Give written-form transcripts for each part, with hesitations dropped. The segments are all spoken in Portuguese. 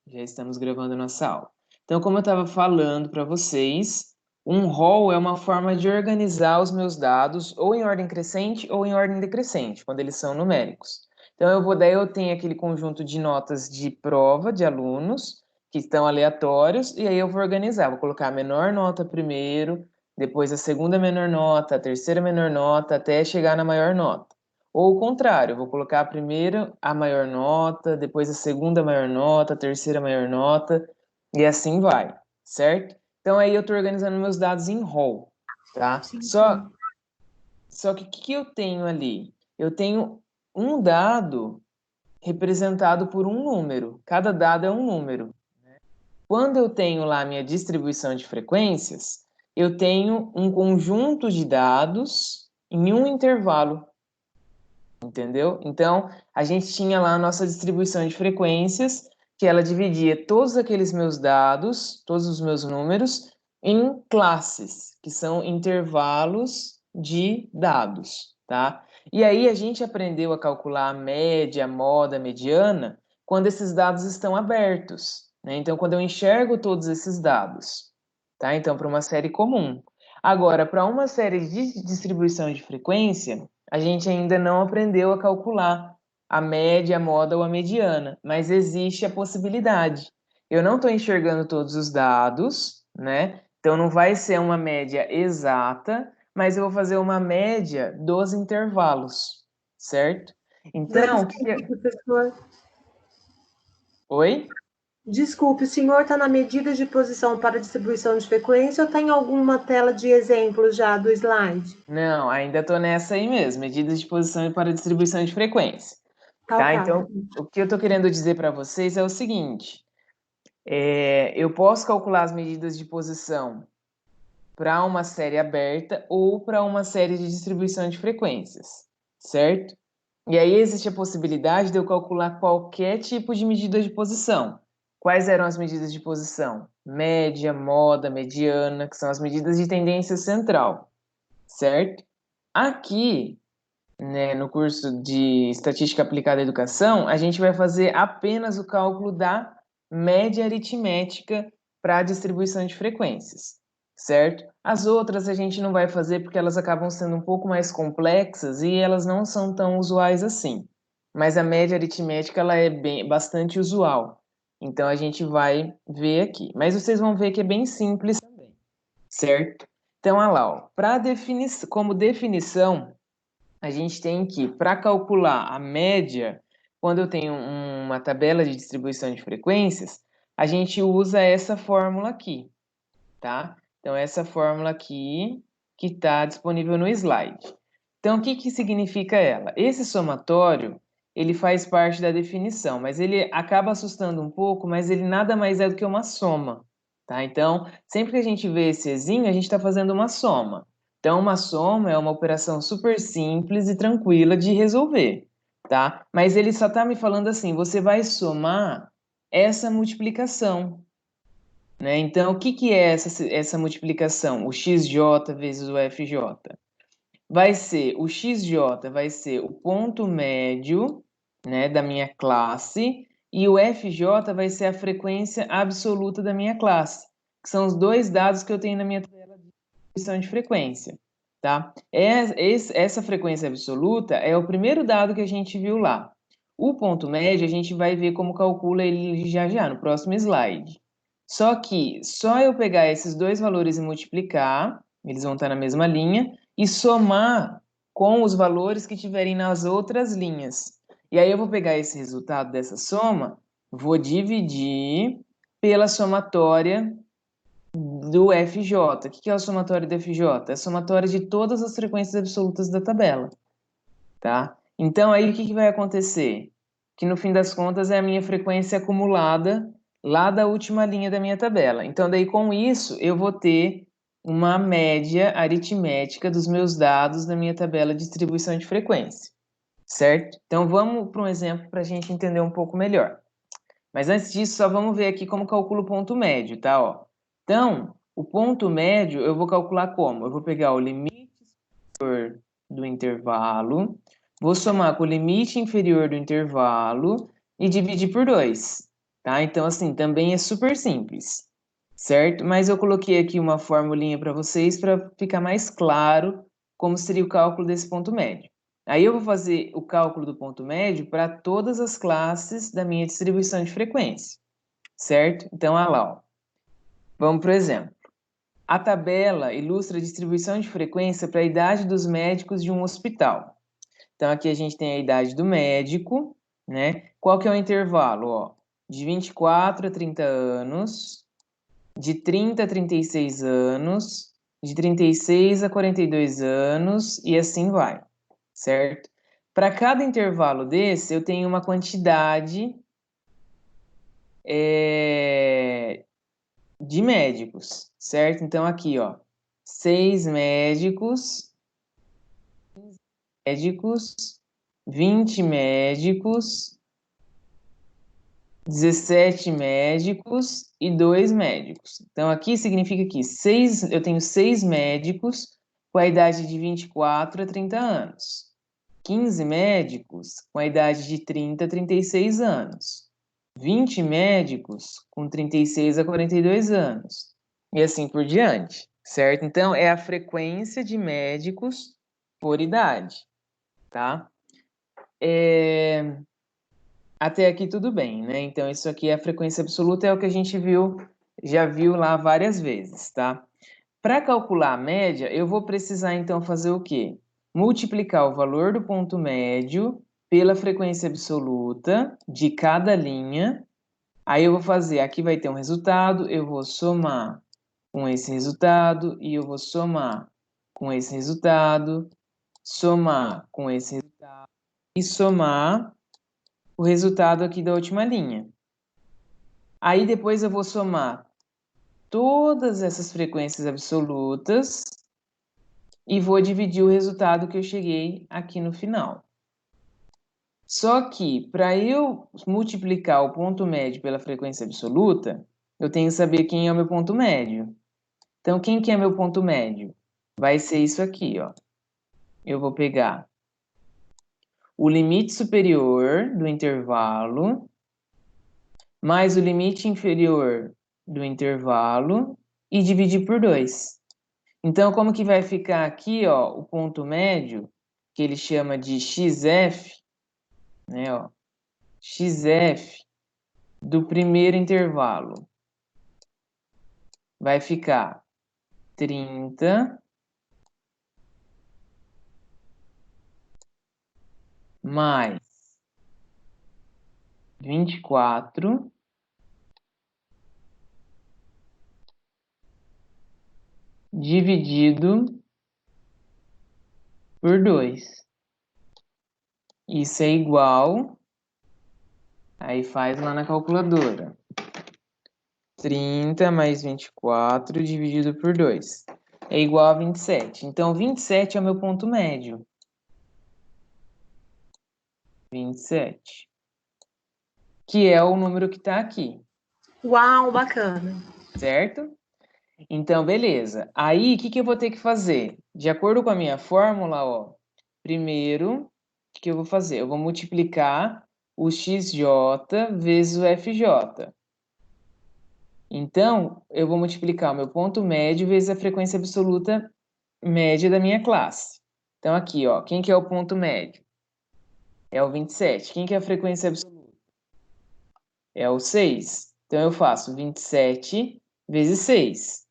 Já estamos gravando nossa aula. Então, como eu estava falando para vocês, um rol é uma forma de organizar os meus dados ou em ordem crescente ou em ordem decrescente, quando eles são numéricos. Então, eu tenho aquele conjunto de notas de prova de alunos que estão aleatórios, e aí eu vou organizar. Vou colocar a menor nota primeiro, depois a segunda menor nota, a terceira menor nota, até chegar na maior nota. Ou o contrário, eu vou colocar a primeira a maior nota, depois a segunda maior nota, a terceira maior nota, e assim vai, certo? Então aí eu estou organizando meus dados em rol, tá? Sim, Só que o que eu tenho ali? Eu tenho um dado representado por um número. Cada dado é um número. Quando eu tenho lá a minha distribuição de frequências, eu tenho um conjunto de dados em um intervalo. Entendeu? Então, a gente tinha lá a nossa distribuição de frequências, que ela dividia todos aqueles meus dados, todos os meus números, em classes, que são intervalos de dados, tá? E aí a gente aprendeu a calcular a média, a moda, a mediana, quando esses dados estão abertos, né? Então, quando eu enxergo todos esses dados, tá? Então, para uma série comum. Agora, para uma série de distribuição de frequência, a gente ainda não aprendeu a calcular a média, a moda ou a mediana, mas existe a possibilidade. Eu não estou enxergando todos os dados, né? Então não vai ser uma média exata, mas eu vou fazer uma média dos intervalos, certo? Então, Desculpe, professor. Oi? Desculpe, o senhor está na medida de posição para distribuição de frequência ou está em alguma tela de exemplo já do slide? Não, ainda estou nessa aí mesmo, medidas de posição para distribuição de frequência. Tá, Tá? ok. Então, o que eu estou querendo dizer para vocês é o seguinte: eu posso calcular as medidas de posição para uma série aberta ou para uma série de distribuição de frequências, certo? E aí existe a possibilidade de eu calcular qualquer tipo de medida de posição. Quais eram as medidas de posição? Média, moda, mediana, que são as medidas de tendência central, certo? Aqui, né, no curso de Estatística Aplicada à Educação, a gente vai fazer apenas o cálculo da média aritmética para a distribuição de frequências, certo? As outras a gente não vai fazer porque elas acabam sendo um pouco mais complexas e elas não são tão usuais assim. Mas a média aritmética ela é bastante usual. Então a gente vai ver aqui. Mas vocês vão ver que é bem simples também, certo? Então, olha lá, ó, como definição, a gente tem que, para calcular a média, quando eu tenho uma tabela de distribuição de frequências, a gente usa essa fórmula aqui, tá? Então, essa fórmula aqui, que está disponível no slide. Então, o que que significa ela? Esse somatório, ele faz parte da definição, mas ele acaba assustando um pouco, mas ele nada mais é do que uma soma, tá? Então, sempre que a gente vê esse exinho, a gente está fazendo uma soma. Então, uma soma é uma operação super simples e tranquila de resolver, tá? Mas ele só está me falando assim, você vai somar essa multiplicação, né? Então, o que que é essa multiplicação? O xj vezes o fj. O xj vai ser o ponto médio, né, da minha classe, e o fj vai ser a frequência absoluta da minha classe, que são os dois dados que eu tenho na minha tabela de distribuição de frequência, tá? Essa frequência absoluta é o primeiro dado que a gente viu lá. O ponto médio, a gente vai ver como calcula ele já já, no próximo slide. Só que, só eu pegar esses dois valores e multiplicar, eles vão estar na mesma linha, e somar com os valores que tiverem nas outras linhas. E aí eu vou pegar esse resultado dessa soma, vou dividir pela somatória do FJ. O que é a somatória do FJ? É a somatória de todas as frequências absolutas da tabela, tá? Então aí o que vai acontecer? Que no fim das contas é a minha frequência acumulada lá da última linha da minha tabela. Então daí com isso eu vou ter uma média aritmética dos meus dados da minha tabela de distribuição de frequência, certo? Então vamos para um exemplo para a gente entender um pouco melhor. Mas antes disso, só vamos ver aqui como calculo o ponto médio, tá? Ó. Então, o ponto médio eu vou calcular como? Eu vou pegar o limite do intervalo vou somar com o limite inferior do intervalo e dividir por 2, tá? Então, assim, também é super simples, certo? Mas eu coloquei aqui uma formulinha para vocês para ficar mais claro como seria o cálculo desse ponto médio. Aí eu vou fazer o cálculo do ponto médio para todas as classes da minha distribuição de frequência, certo? Então, olha lá, ó. Vamos para o exemplo. A tabela ilustra a distribuição de frequência para a idade dos médicos de um hospital. Então, aqui a gente tem a idade do médico, né? Qual que é o intervalo? Ó, de 24 a 30 anos, de 30 a 36 anos, de 36 a 42 anos, e assim vai, certo? Para cada intervalo desse, eu tenho uma quantidade de médicos, certo? Então, aqui, ó, 6 médicos, 20 médicos, 17 médicos e 2 médicos. Então, aqui significa que eu tenho 6 médicos com a idade de 24 a 30 anos. 15 médicos com a idade de 30 a 36 anos. 20 médicos com 36 a 42 anos. E assim por diante, certo? Então, é a frequência de médicos por idade, tá? Até aqui tudo bem, né? Então, isso aqui é a frequência absoluta, é o que a gente já viu lá várias vezes, tá? Para calcular a média, eu vou precisar, então, fazer o quê? Multiplicar o valor do ponto médio pela frequência absoluta de cada linha. Aí eu vou fazer, aqui vai ter um resultado, eu vou somar com esse resultado, e eu vou somar com esse resultado, somar com esse resultado, e somar o resultado aqui da última linha. Aí depois eu vou somar todas essas frequências absolutas e vou dividir o resultado que eu cheguei aqui no final. Só que, para eu multiplicar o ponto médio pela frequência absoluta, eu tenho que saber quem é o meu ponto médio. Então, quem que é meu ponto médio? Vai ser isso aqui, ó. Eu vou pegar o limite superior do intervalo mais o limite inferior do intervalo e dividir por 2. Então, como que vai ficar aqui, ó, o ponto médio, que ele chama de XF, né, ó, XF do primeiro intervalo vai ficar 30 mais 24 dividido por 2. Isso é igual, aí faz lá na calculadora. 30 mais 24 dividido por 2 é igual a 27. Então, 27 é o meu ponto médio. 27. Que é o número que está aqui. Uau, bacana. Certo? Então, beleza. Aí, o que eu vou ter que fazer? De acordo com a minha fórmula, ó, primeiro, o que eu vou fazer? Eu vou multiplicar o XJ vezes o FJ. Então, eu vou multiplicar o meu ponto médio vezes a frequência absoluta média da minha classe. Então, aqui, ó, quem que é o ponto médio? É o 27. Quem que é a frequência absoluta? É o 6. Então, eu faço 27 vezes 6,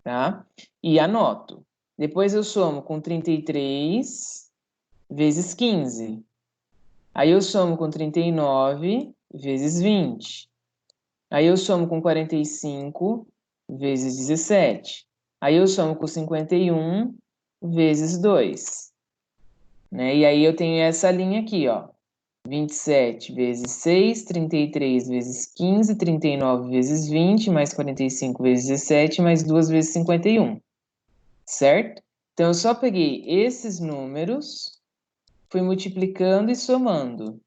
tá? E anoto. Depois eu somo com 33 vezes 15. Aí eu somo com 39 vezes 20. Aí eu somo com 45 vezes 17. Aí eu somo com 51 vezes 2. Né? E aí eu tenho essa linha aqui, ó. 27 vezes 6, 33 vezes 15, 39 vezes 20, mais 45 vezes 17, mais 2 vezes 51. Certo? Então, eu só peguei esses números, fui multiplicando e somando.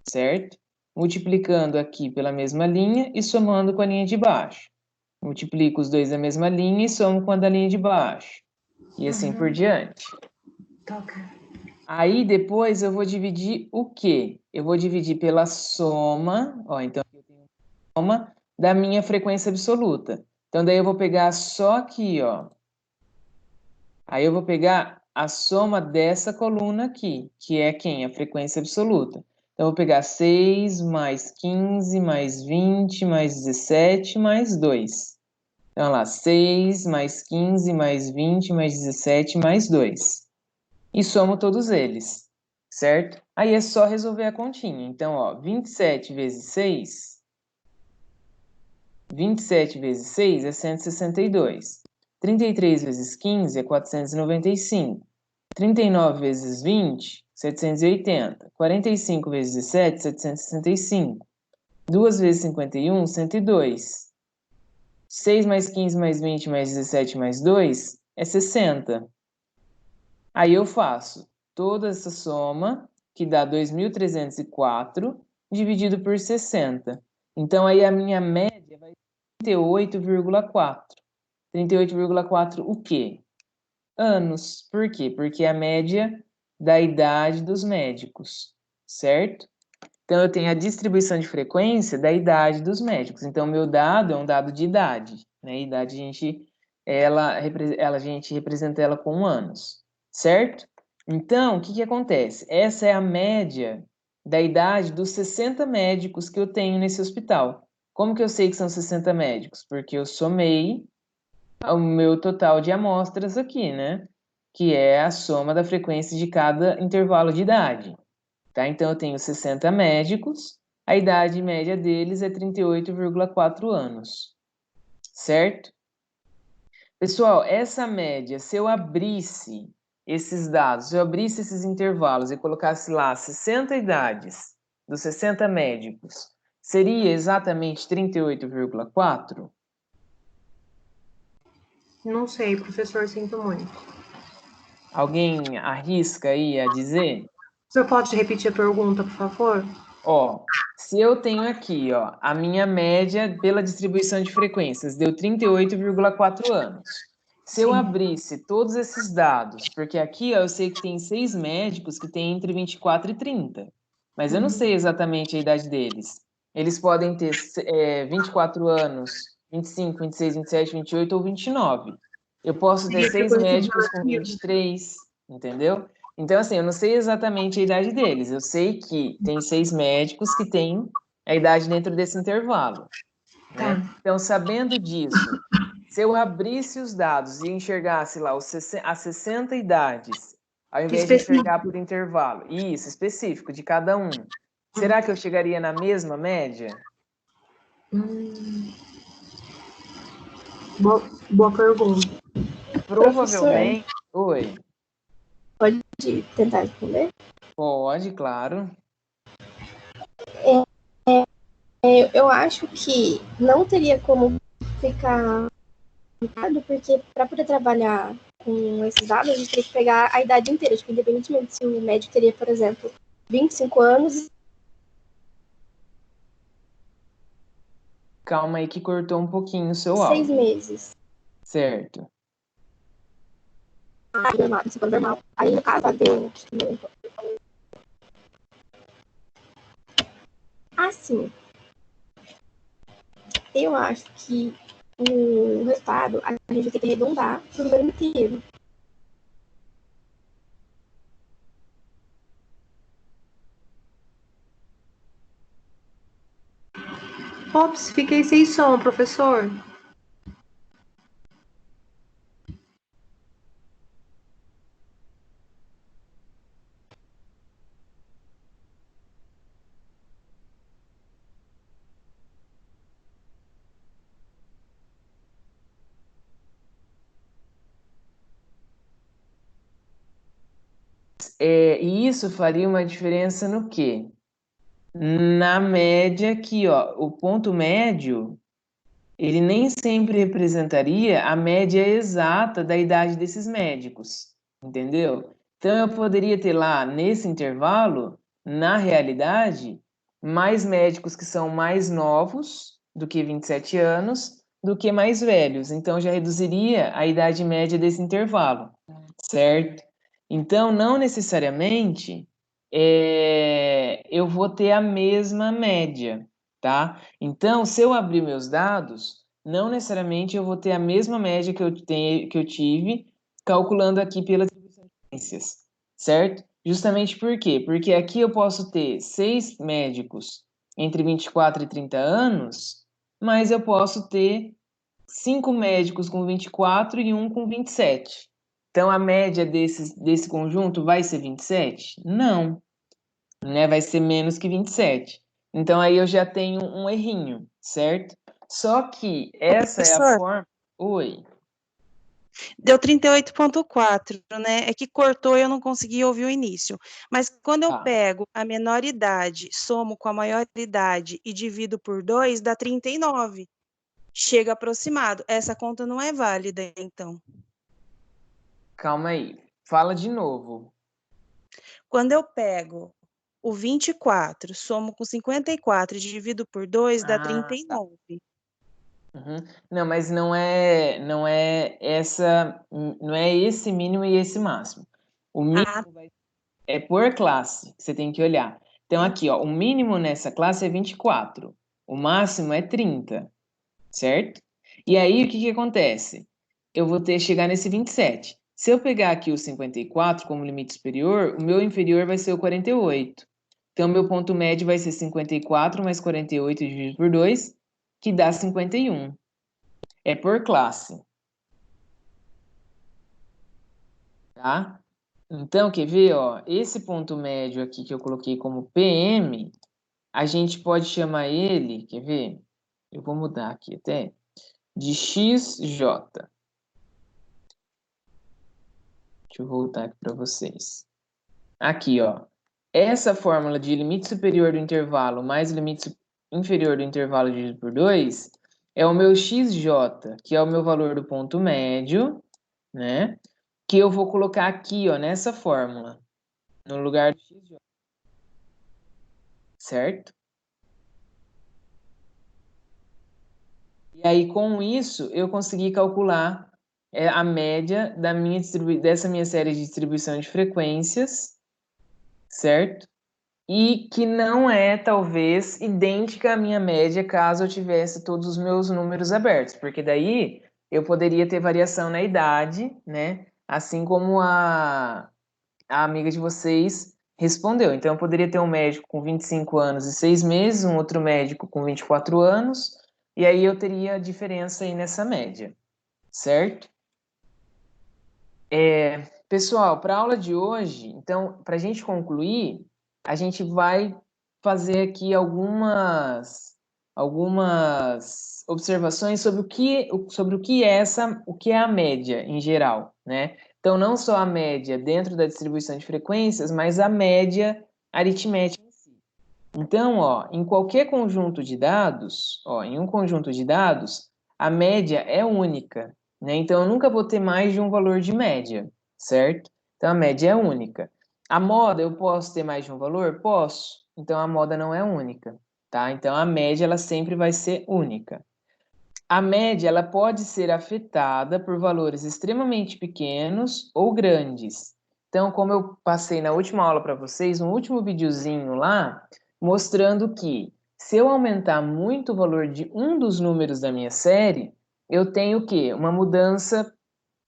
Certo? Multiplicando aqui pela mesma linha e somando com a linha de baixo. Multiplico os dois da mesma linha e somo com a da linha de baixo. E assim por diante. Toca. Aí depois eu vou dividir o quê? Eu vou dividir pela soma, ó, então eu tenho soma da minha frequência absoluta. Então daí eu vou pegar só aqui, ó. Aí eu vou pegar a soma dessa coluna aqui, que é quem? A frequência absoluta. Então eu vou pegar 6 mais 15 mais 20 mais 17 mais 2. Então, olha lá, 6 mais 15 mais 20 mais 17 mais 2. E somo todos eles, certo? Aí é só resolver a continha. Então, ó, 27 vezes 6 é 162. 33 vezes 15 é 495. 39 vezes 20, 780. 45 vezes 17, 765. 2 vezes 51, 102. 6 mais 15 mais 20 mais 17 mais 2 é 60. Aí eu faço toda essa soma, que dá 2.304, dividido por 60. Então, aí a minha média vai ser 38,4. 38,4 o quê? Anos. Por quê? Porque é a média da idade dos médicos, certo? Então, eu tenho a distribuição de frequência da idade dos médicos. Então, meu dado é um dado de idade, né? Idade, a gente representa ela com anos, certo? Então, o que que acontece? Essa é a média da idade dos 60 médicos que eu tenho nesse hospital. Como que eu sei que são 60 médicos? Porque eu somei o meu total de amostras aqui, né? Que é a soma da frequência de cada intervalo de idade. Tá? Então, eu tenho 60 médicos, a idade média deles é 38,4 anos, certo? Pessoal, essa média, se eu abrisse esses dados, se eu abrisse esses intervalos e colocasse lá 60 idades dos 60 médicos, seria exatamente 38,4? Não sei, professor, sinto muito. Alguém arrisca aí a dizer? O senhor pode repetir a pergunta, por favor? Ó, se eu tenho aqui, ó, a minha média pela distribuição de frequências deu 38,4 anos. Se eu Sim. abrisse todos esses dados, porque aqui, ó, eu sei que tem 6 médicos que têm entre 24 e 30, mas eu não sei exatamente a idade deles. Eles podem ter 24 anos, 25, 26, 27, 28 ou 29. Eu posso ter Seria 6 frequência médicos com relativa. 23, entendeu? Então, assim, eu não sei exatamente a idade deles. Eu sei que tem 6 médicos que têm a idade dentro desse intervalo, né? Tá. Então, sabendo disso, se eu abrisse os dados e enxergasse lá as 60 idades, ao invés de enxergar Específico. por intervalo, isso, específico, de cada um, será que eu chegaria na mesma média? Hum, boa pergunta. Professor, Provavelmente. Oi, pode tentar responder? pode, claro. Eu acho que não teria como ficar complicado, porque para poder trabalhar com esses dados, a gente teria que pegar a idade inteira, tipo, independentemente se o médico teria, por exemplo, 25 anos. Calma aí que cortou um pouquinho o seu E 6 áudio. meses. Certo. Aí, normal, se for normal. Aí, no caso, deu. Assim, eu acho que o resultado a gente vai ter que arredondar para o número inteiro. Ops, fiquei sem som, professor. E isso faria uma diferença no quê? Na média aqui, ó, o ponto médio, ele nem sempre representaria a média exata da idade desses médicos, entendeu? Então eu poderia ter lá nesse intervalo, na realidade, mais médicos que são mais novos do que 27 anos, do que mais velhos. Então já reduziria a idade média desse intervalo, certo? Então, não necessariamente eu vou ter a mesma média, tá? Então, se eu abrir meus dados, não necessariamente eu vou ter a mesma média que eu tive calculando aqui pelas distribuições, certo? Justamente por quê? Porque aqui eu posso ter 6 médicos entre 24 e 30 anos, mas eu posso ter 5 médicos com 24 e um com 27. Então, a média desse conjunto vai ser 27? Não, né? Vai ser menos que 27. Então, aí eu já tenho um errinho, certo? Só que essa é a Professor, forma... Oi. deu 38,4, né? É que cortou e eu não consegui ouvir o início. Mas quando eu Tá. pego a menor idade, somo com a maior idade e divido por 2, dá 39. Chega aproximado. Essa conta não é válida, então. Calma aí. Fala de novo. Quando eu pego o 24, somo com 54 e divido por 2, dá Ah, tá. 39. Uhum. Não, mas não é esse mínimo e esse máximo. O Ah, mínimo é por classe, que você tem que olhar. Então, aqui, ó, o mínimo nessa classe é 24, o máximo é 30, certo? E aí, o que que acontece? Eu vou ter que chegar nesse 27. Se eu pegar aqui o 54 como limite superior, o meu inferior vai ser o 48. Então, meu ponto médio vai ser 54 mais 48 dividido por 2, que dá 51. É por classe, tá? Então, quer ver, ó, esse ponto médio aqui que eu coloquei como PM, a gente pode chamar ele, quer ver? Eu vou mudar aqui até, de XJ. Deixa eu voltar aqui para vocês. Aqui, ó, essa fórmula de limite superior do intervalo mais limite inferior do intervalo dividido por 2 é o meu XJ, que é o meu valor do ponto médio, né? Que eu vou colocar aqui, ó, nessa fórmula, no lugar do XJ, certo? E aí, com isso, eu consegui calcular a média dessa minha série de distribuição de frequências, certo? E que não é, talvez, idêntica à minha média caso eu tivesse todos os meus números abertos, porque daí eu poderia ter variação na idade, né? Assim como a amiga de vocês respondeu. Então, eu poderia ter um médico com 25 anos e 6 meses, um outro médico com 24 anos, e aí eu teria diferença aí nessa média, certo? Pessoal, para a aula de hoje, então, para a gente concluir, a gente vai fazer aqui algumas observações sobre o que é a média em geral, né? Então, não só a média dentro da distribuição de frequências, mas a média aritmética em si. Então, ó, em qualquer conjunto de dados, ó, em um conjunto de dados, a média é única, né? Então, eu nunca vou ter mais de um valor de média, certo? Então, a média é única. A moda, eu posso ter mais de um valor? Posso. Então, a moda não é única, tá? Então, a média, ela sempre vai ser única. A média, ela pode ser afetada por valores extremamente pequenos ou grandes. Então, como eu passei na última aula para vocês, um último videozinho lá, mostrando que se eu aumentar muito o valor de um dos números da minha série, eu tenho o quê? Uma mudança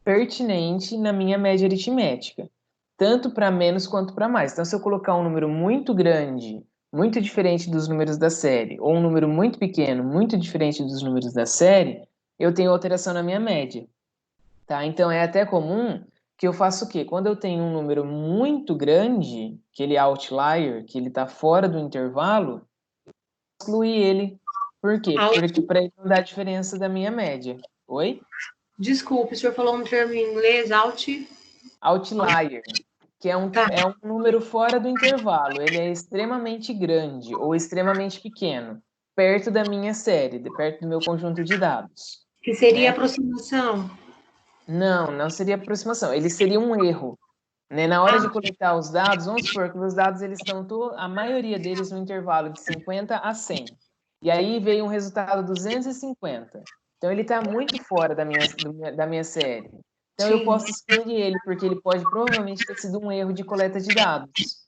pertinente na minha média aritmética, tanto para menos quanto para mais. Então, se eu colocar um número muito grande, muito diferente dos números da série, ou um número muito pequeno, muito diferente dos números da série, eu tenho alteração na minha média, tá? Então, é até comum que eu faça o quê? Quando eu tenho um número muito grande, aquele outlier, que ele está fora do intervalo, excluir ele. Por quê? Porque para ele não dar diferença da minha média. Oi? Desculpe, o senhor falou um termo em inglês, Outlier, que é um número fora do intervalo. Ele é extremamente grande ou extremamente pequeno, perto da minha série, perto do meu conjunto de dados, que seria né? aproximação. Não, não seria aproximação. Ele seria um erro, né? Na hora de coletar os dados, vamos supor que os dados eles estão a maioria deles no intervalo de 50 a 100. E aí veio um resultado 250. Então ele está muito fora da minha série. Então, eu posso excluir ele, porque ele pode provavelmente ter sido um erro de coleta de dados.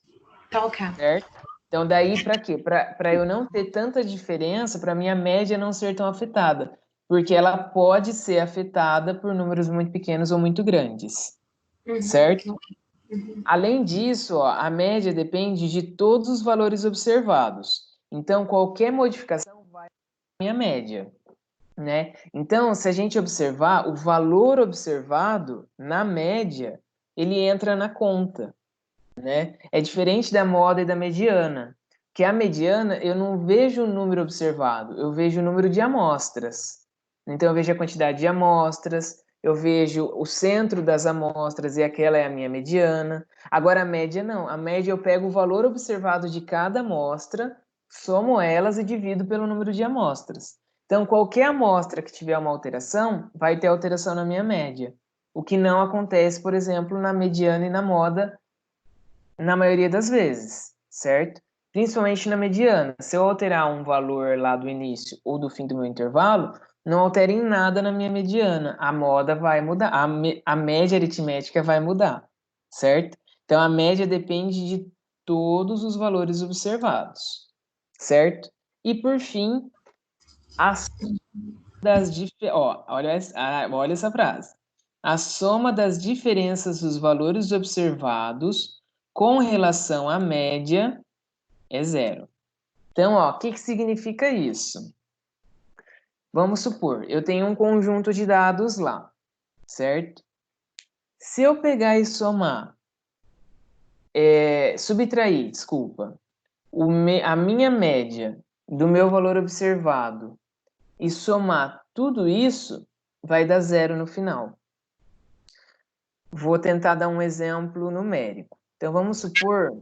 Tá ok. Certo? Então, daí para quê? Para eu não ter tanta diferença, para minha média não ser tão afetada, porque ela pode ser afetada por números muito pequenos ou muito grandes, certo? Além disso, ó, a média depende de todos os valores observados. Então, qualquer modificação vai para a minha média, né? Então, se a gente observar, o valor observado na média, ele entra na conta, né? É diferente da moda e da mediana, que a mediana eu não vejo o número observado, eu vejo o número de amostras. Então eu vejo a quantidade de amostras, eu vejo o centro das amostras e aquela é a minha mediana. Agora a média não, a média eu pego o valor observado de cada amostra, somo elas e divido pelo número de amostras. Então qualquer amostra que tiver uma alteração, vai ter alteração na minha média. O que não acontece, por exemplo, na mediana e na moda, na maioria das vezes, certo? Principalmente na mediana. Se eu alterar um valor lá do início ou do fim do meu intervalo, não altera em nada na minha mediana. A moda vai mudar, a média aritmética vai mudar, certo? Então, a média depende de todos os valores observados, certo? E, por fim, a soma das olha essa frase. A soma das diferenças dos valores observados com relação à média é zero. Então, ó, o que significa isso? Vamos supor, eu tenho um conjunto de dados lá, certo? Se eu pegar e somar, subtrair, desculpa, a minha média do meu valor observado e somar tudo isso, vai dar zero no final. Vou tentar dar um exemplo numérico. Então, vamos supor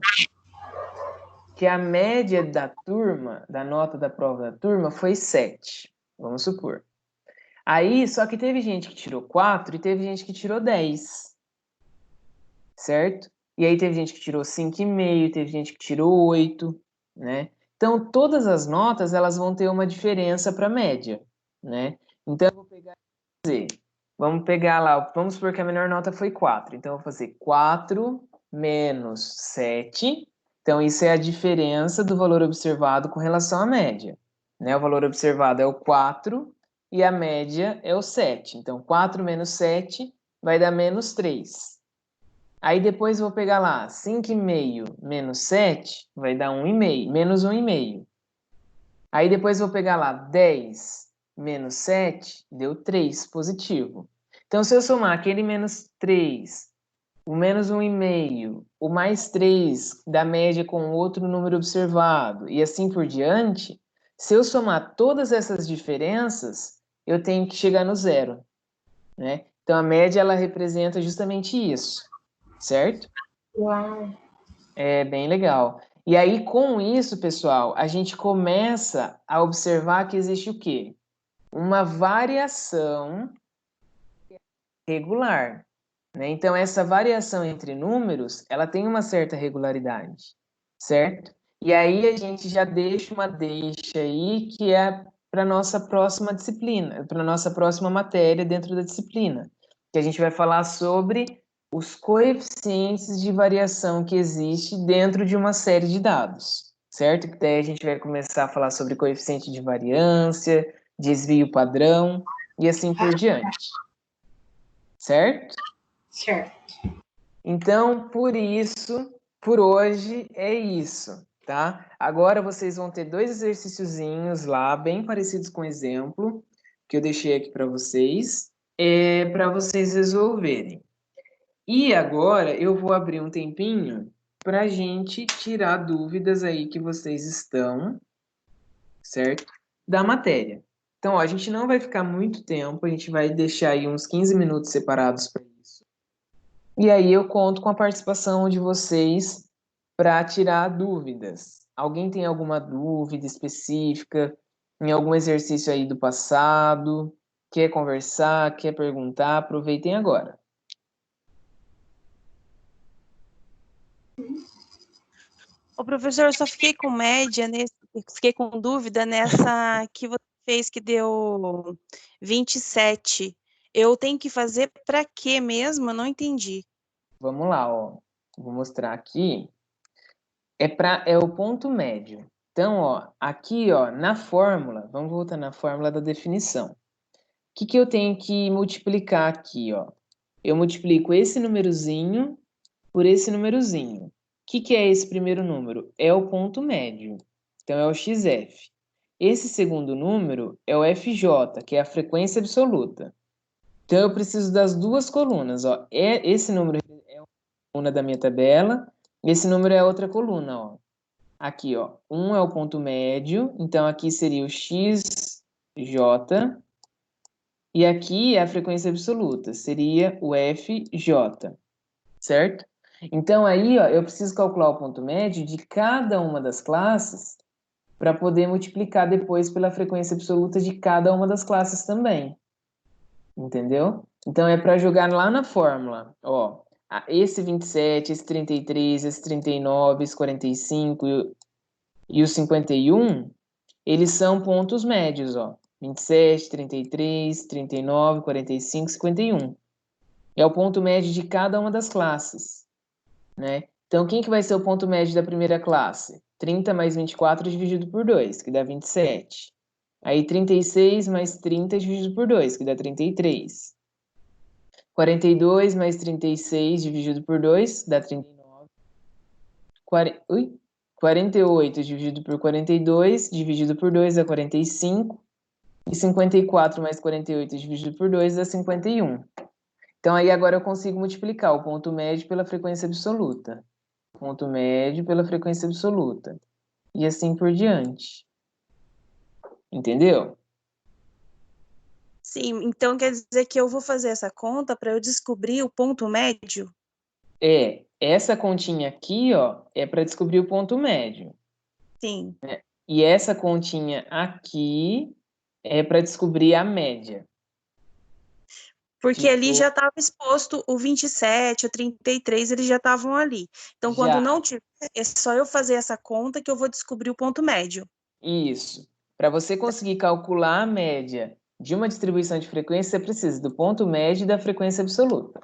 que a média da turma, da nota da prova da turma, foi 7. Vamos supor. Aí, só que teve gente que tirou 4 e teve gente que tirou 10. Certo? E aí teve gente que tirou 5,5, teve gente que tirou 8, né? Então, todas as notas, elas vão ter uma diferença para a média, né? Então, eu vou pegar e fazer. Vamos pegar lá, vamos supor que a menor nota foi 4. Então, eu vou fazer 4 menos 7. Então, isso é a diferença do valor observado com relação à média, né? O valor observado é o 4 e a média é o 7. Então, 4 menos 7 vai dar menos 3. Aí, depois, eu vou pegar lá, 5,5 menos 7 vai dar 1,5, menos 1,5. Aí, depois, eu vou pegar lá, 10 menos 7 deu 3, positivo. Então, se eu somar aquele menos 3, o menos 1,5, o mais 3 da média com outro número observado, e assim por diante, se eu somar todas essas diferenças, eu tenho que chegar no zero, né? Então, a média, ela representa justamente isso, certo? Uau! É bem legal. E aí, com isso, pessoal, a gente começa a observar que existe o quê? Uma variação regular, né? Então, essa variação entre números, ela tem uma certa regularidade, certo? E aí a gente já deixa uma deixa aí que é para nossa próxima disciplina, para nossa próxima matéria dentro da disciplina, que a gente vai falar sobre os coeficientes de variação que existe dentro de uma série de dados, certo? Que daí a gente vai começar a falar sobre coeficiente de variância, desvio padrão e assim por diante, certo? Certo. Então, por hoje é isso, tá? Agora vocês vão ter 2 exercíciozinhos lá, bem parecidos com o exemplo que eu deixei aqui para vocês, para vocês resolverem. E agora eu vou abrir um tempinho para a gente tirar dúvidas aí que vocês estão, certo? Da matéria. Então, ó, a gente não vai ficar muito tempo, a gente vai deixar aí uns 15 minutos separados para isso. E aí eu conto com a participação de vocês para tirar dúvidas. Alguém tem alguma dúvida específica em algum exercício aí do passado? Quer conversar, quer perguntar? Aproveitem agora. Ô, professor, eu só fiquei com média, fiquei com dúvida nessa que você fez, que deu 27. Eu tenho que fazer para quê mesmo? Eu não entendi. Vamos lá, ó. Vou mostrar aqui. É o ponto médio. Então, ó, aqui, ó, na fórmula, vamos voltar na fórmula da definição. O que que eu tenho que multiplicar aqui, ó? Eu multiplico esse númerozinho por esse númerozinho. O que que é esse primeiro número? É o ponto médio. Então, é o XF. Esse segundo número é o FJ, que é a frequência absoluta. Então, eu preciso das duas colunas, ó. Esse número é uma coluna da minha tabela, esse número é outra coluna, ó. Aqui, ó. 1 é o ponto médio, então aqui seria o XJ, e aqui é a frequência absoluta, seria o FJ, certo? Então, aí, ó, eu preciso calcular o ponto médio de cada uma das classes para poder multiplicar depois pela frequência absoluta de cada uma das classes também. Entendeu? Então, é para jogar lá na fórmula. Ó, esse 27, esse 33, esse 39, esse 45 e o 51, eles são pontos médios, ó. 27, 33, 39, 45, 51. É o ponto médio de cada uma das classes, né? Então, quem que vai ser o ponto médio da primeira classe? 30 mais 24 dividido por 2, que dá 27. Aí, 36 mais 30 dividido por 2, que dá 33. 42 mais 36 dividido por 2 dá 39. 48 dividido por 42 dividido por 2 dá 45. E 54 mais 48 dividido por 2 dá 51. Então, aí agora eu consigo multiplicar o ponto médio pela frequência absoluta. Ponto médio pela frequência absoluta. E assim por diante. Entendeu? Sim, então quer dizer que eu vou fazer essa conta para eu descobrir o ponto médio? Essa continha aqui, ó, é para descobrir o ponto médio. Sim. E essa continha aqui é para descobrir a média. Porque ali Tipo, já estava exposto o 27, o 33, eles já estavam ali. Então, quando já, não tiver, é só eu fazer essa conta que eu vou descobrir o ponto médio. isso. Para você conseguir calcular a média de uma distribuição de frequência, você precisa do ponto médio e da frequência absoluta.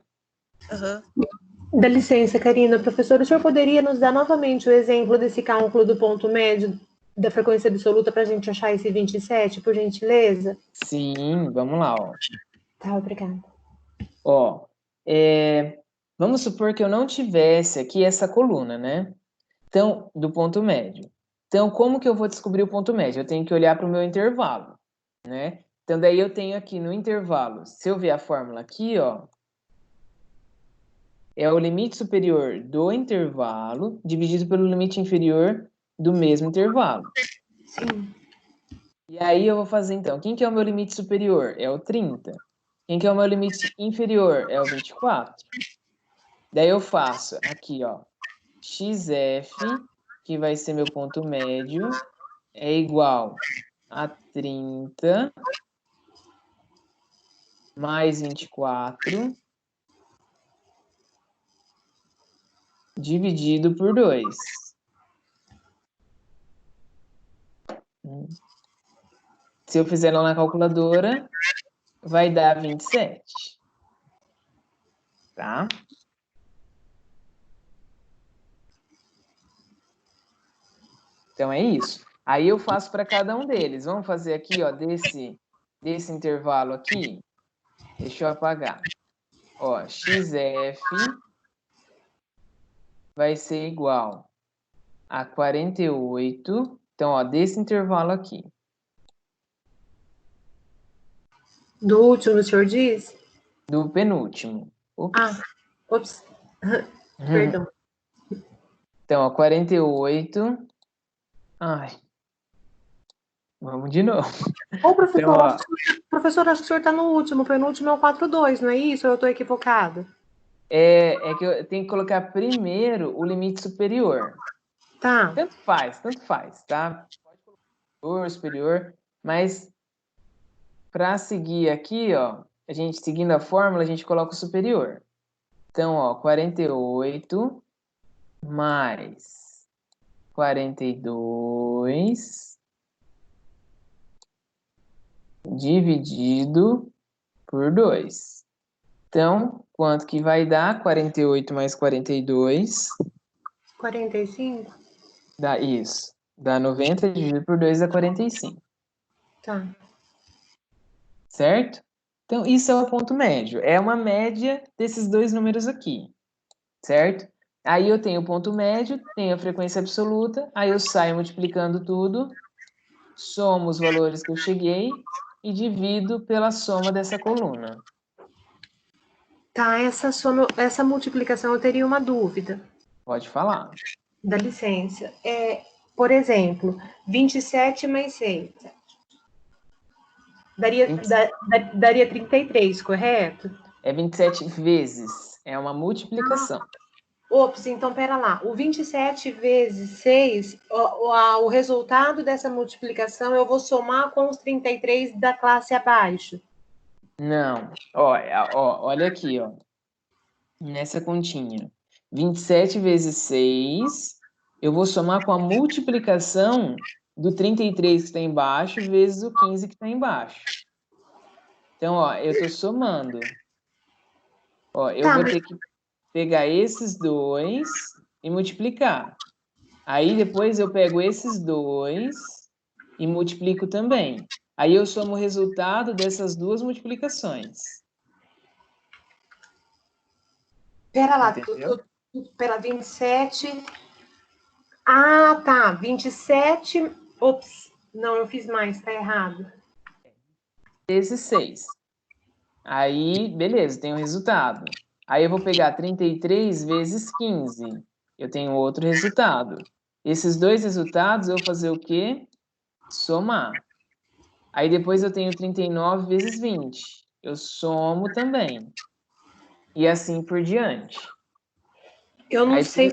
Uhum. Dá licença, Karina. Professor, o senhor poderia nos dar novamente o exemplo desse cálculo do ponto médio da frequência absoluta para a gente achar esse 27, por gentileza? Sim, vamos lá, ó. Tá, obrigada. Ó, vamos supor que eu não tivesse aqui essa coluna, né? Então, do ponto médio. Então, como que eu vou descobrir o ponto médio? Eu tenho que olhar para o meu intervalo, né? Então, daí eu tenho aqui no intervalo, se eu ver a fórmula aqui, ó, é o limite superior do intervalo dividido pelo limite inferior do mesmo intervalo. Sim. E aí eu vou fazer, então, quem que é o meu limite superior? É o 30. Quem que é o meu limite inferior? É o 24. Daí eu faço aqui, ó, XF, que vai ser meu ponto médio, é igual a 30 mais 24 dividido por 2. Se eu fizer lá na calculadora, vai dar 27. Tá? Então é isso. Aí eu faço para cada um deles. Vamos fazer aqui, ó, desse intervalo aqui. Deixa eu apagar. Ó, XF vai ser igual a 48. Então, ó, desse intervalo aqui. Do último, o senhor diz? Do penúltimo. Ups. Ops. Perdão. Então, ó, 48. Ai. Vamos de novo. Ô, professor, Então, ó, professor, acho que o senhor está no último. O penúltimo é o 42, não é isso? Ou eu estou equivocada? é que eu tenho que colocar primeiro o limite superior. Tá. Tanto faz, tá? Pode colocar superior, mas para seguir aqui, ó, a gente seguindo a fórmula, a gente coloca o superior. Então, ó, 48 mais 42 dividido por 2. Então, quanto que vai dar? 48 mais 42. 45? Dá isso. Dá 90 dividido por 2 dá 45. Tá. Certo? Então, isso é o ponto médio. É uma média desses dois números aqui. Certo? Aí eu tenho o ponto médio, tenho a frequência absoluta, aí eu saio multiplicando tudo, somo os valores que eu cheguei e divido pela soma dessa coluna. Tá, essa multiplicação eu teria uma dúvida. Pode falar. Dá licença. Por exemplo, 27 mais 6. Daria 33, correto? É 27 vezes. É uma multiplicação. Ops, então pera lá. O 27 vezes 6, o resultado dessa multiplicação eu vou somar com os 33 da classe abaixo. Não. Olha aqui, ó. Nessa continha. 27 vezes 6, eu vou somar com a multiplicação do 33 que está embaixo vezes o 15 que está embaixo. Então, ó, eu estou somando. Ó, eu vou ter que pegar esses dois e multiplicar. Aí depois eu pego esses dois e multiplico também. Aí eu somo o resultado dessas duas multiplicações. Pera lá, Entendeu? pera, 27. Ah, tá. 27. Ops, não, eu fiz mais, tá errado. Vezes 6. Aí, beleza, tem o resultado. Aí eu vou pegar 33 vezes 15. Eu tenho outro resultado. Esses dois resultados eu vou fazer o quê? Somar. Aí depois eu tenho 39 vezes 20. Eu somo também. E assim por diante. Eu não Aí, sei.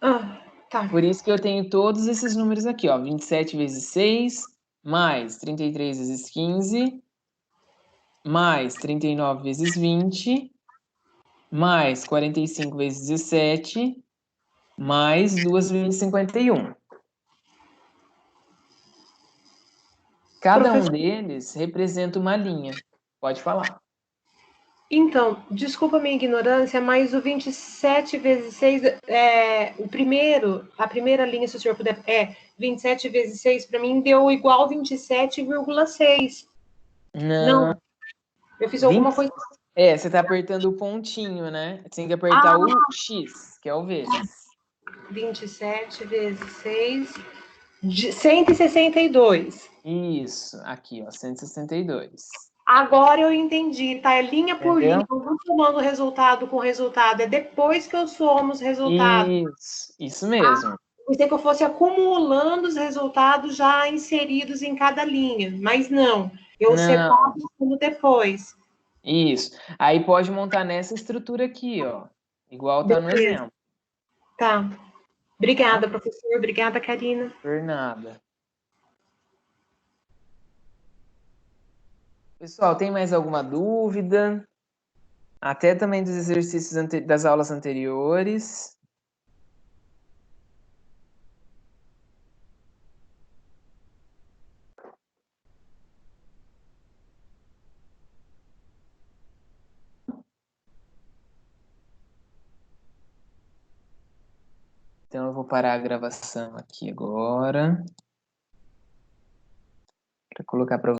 Ah, tá. por isso que eu tenho todos esses números aqui, ó. 27 vezes 6, mais 33 vezes 15, mais 39 vezes 20, mais 45 vezes 17, mais 2 vezes 51. Cada um Professor, deles representa uma linha. Pode falar. então, desculpa a minha ignorância, mas o 27 vezes 6, a primeira linha, se o senhor puder, 27 vezes 6, para mim deu igual 27,6. Não. Não, eu fiz 20... alguma coisa. você tá apertando o pontinho, né? Você tem que apertar Ah, o X, que é o vezes. 27 vezes 6, 162. Isso, aqui, ó, 162. Agora eu entendi, tá? É linha por linha, Entendeu? eu vou somando resultado com resultado, é depois que eu somo os resultados. Isso mesmo. Pensei que eu fosse acumulando os resultados já inseridos em cada linha, mas não, eu Não, separo tudo depois. isso. Aí pode montar nessa estrutura aqui, ó. Igual tá no Beleza, exemplo, tá. tá? Obrigada, professor. Obrigada, Karina. Por nada. Pessoal, tem mais alguma dúvida? Até também dos exercícios das aulas anteriores. Então eu vou parar a gravação aqui agora para colocar para